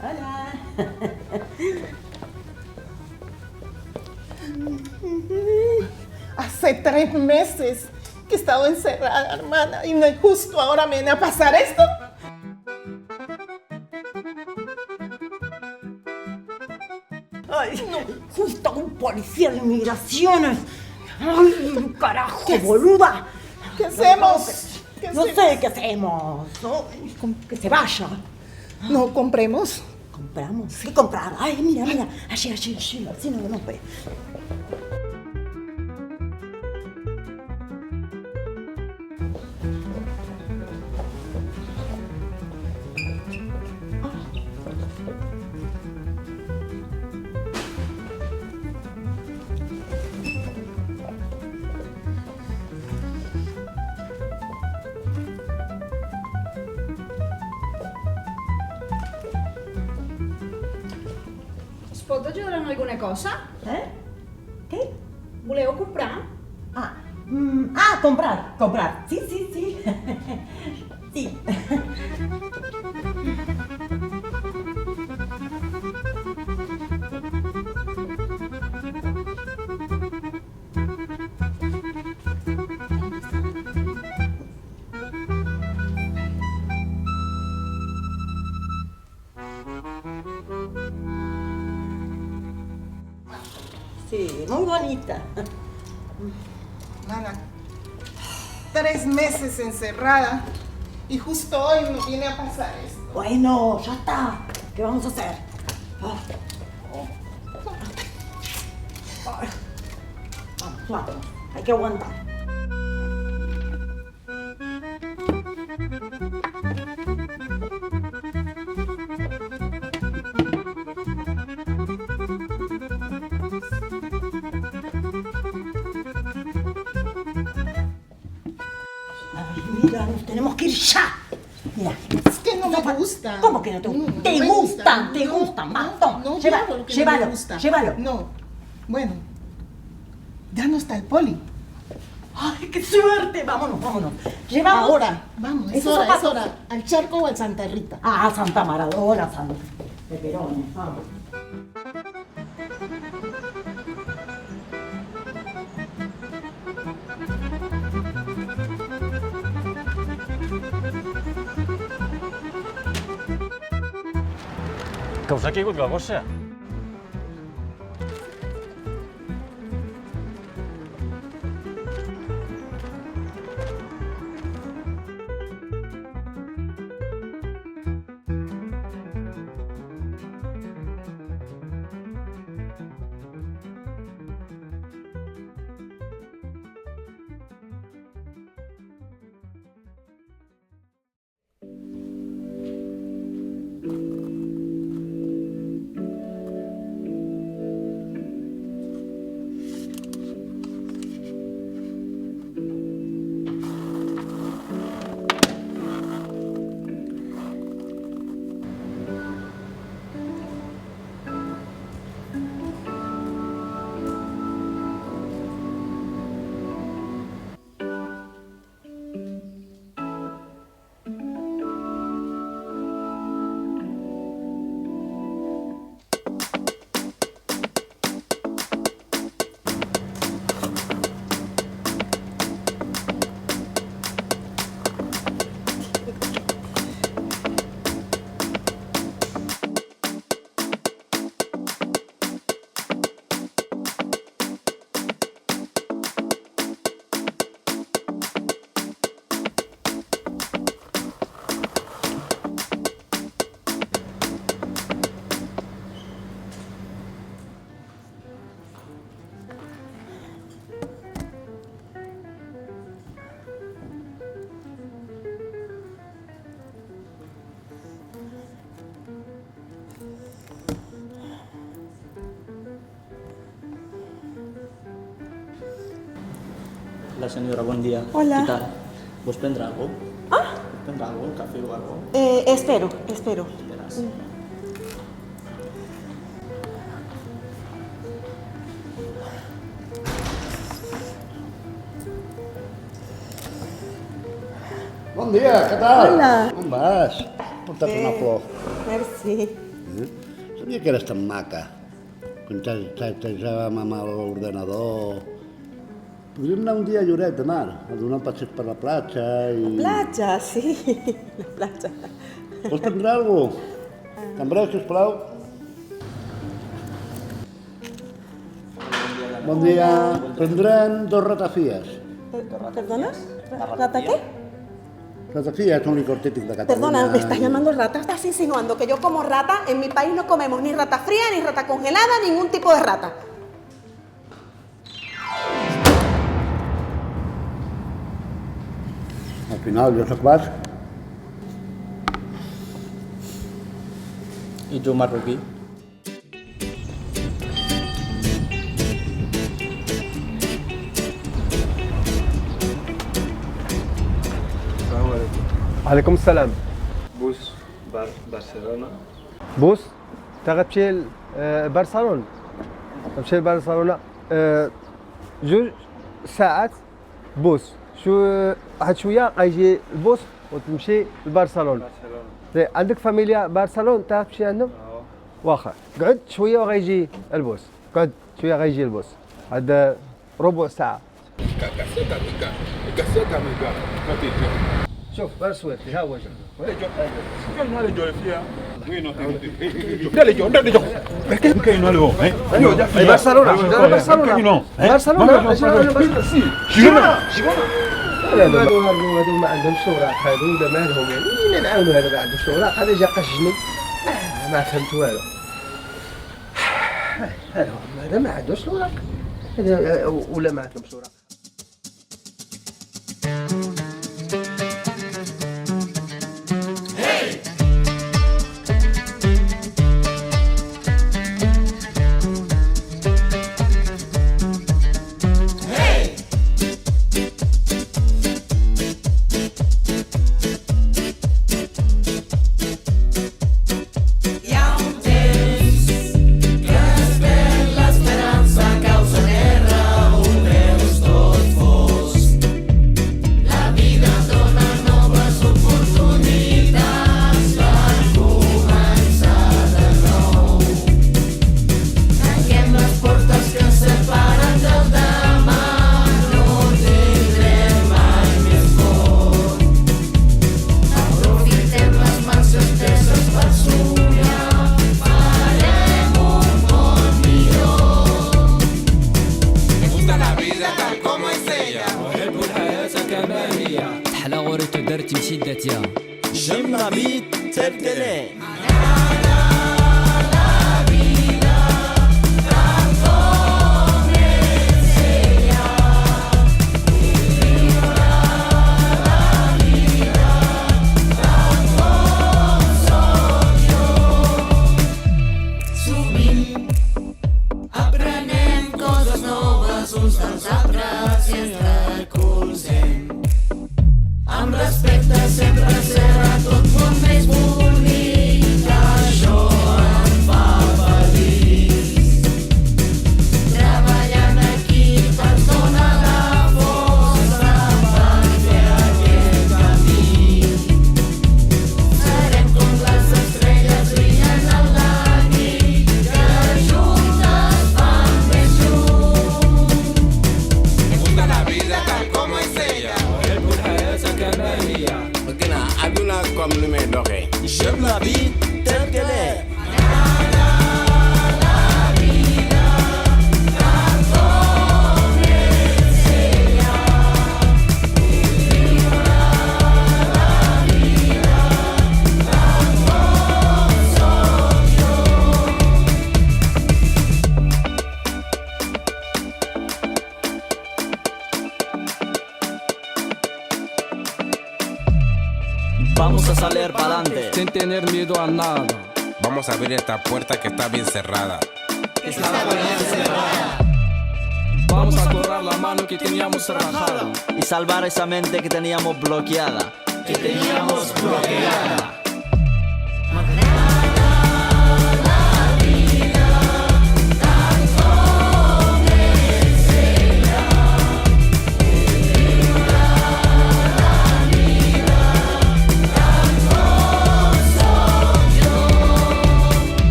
Hola. Hace 3 meses que he estado encerrada, hermana, y justo ahora me viene a pasar esto. Ay, no, justo un policía de inmigraciones. Ay, carajo, boluda. ¿Qué hacemos? No sé qué hacemos. No, que se vaya. No compremos. ¿Compramos? ¿Qué comprar? Ay, mira, mira. Allí, así no nos ve. Pot ajudar en alguna cosa? Què? Voleu comprar? Comprar. Sí. Sí. Sí, muy bonita. Hermana, 3 meses encerrada y justo hoy me viene a pasar esto. Bueno, ya está. ¿Qué vamos a hacer? Vamos. Hay que aguantar. Ay, mira, nos tenemos que ir ya. Mira. Es que no me gusta. ¿Cómo que no te gusta? Te gustan. Va, toma. No, Llévalo. No. Bueno, ya no está el poli. ¡Ay, qué suerte! Vámonos. Llevamos. Ahora, vamos, es hora. ¿Al Charco o al Santa Rita? Ah, Santa Maradona, Santa. De Perón, vamos. Que us ha caigut la bossa? Hola senyora, bon dia. Hola. Què tal? Vols prendre alguna cosa? Vols prendre alguna cosa? Un cafè o alguna cosa? Espero. Esperes. Bon dia, què tal? Hola. On vas? Porta't una flor. Merci. Sabia que eres tan maca. Quan xatejàvem amb l'ordenador. Podríem anar un dia a Lloret de Mar, a donar un passeig per la platja i... Platja, sí, la platja. Vols prendre alguna cosa? Cambreu, sisplau. Bon dia. Prendrem 2 ratafies. ¿Perdona? ¿Rata qué? Ratafia es un licor típico de Cataluña. Perdona, ¿me estás llamando rata? ¿Estás insinuando que yo como rata? En mi país no comemos ni rata fría, ni rata congelada, ningún tipo de rata. Al final, jo soc basc. I tu, marroquí? عليكم السلام. بوس برشلونة. بوس تا غتمشي لبرشلونة. غتمشي لبرشلونة 2 ساعات بوس. واحد شوية غيجي البوس وتمشي لبرشلونة. عندك فاميليا برشلونة تا تمشي عندهم؟ واخا قعد شوية وغيجي البوس. قعد شوية غيجي البوس. هذا ربع ساعة. شوف برسويت ها هو هذو ما عندهمش اوراق هذو ولا مالهم يعني نعاونوا هذا ما عندوش اوراق هذا جا قشني ما فهمت والو هذا ما عندوش اوراق هذا ولا ما عندهمش اوراق درتي شدتها شمنا بيت تبتلي Aprenem coses noves uns dels altres i ens recolzem. Amb respecte sempre serà tot molt més bonic, això em fa feliç. Treballant aquí ens dona la força per fer aquest camí. Serem com les estrelles brillant en la nit, que juntes fan més llum. Me gusta la vida tal como es ella. وكنا عدونا كم نمي دوخي شمنا بيت تبتلي Vamos a salir para adelante sin tener miedo a nada. Vamos a abrir esta puerta que está bien cerrada. Está bien cerrada. Vamos a correr la mano que teníamos cerrada y salvar esa mente que teníamos bloqueada.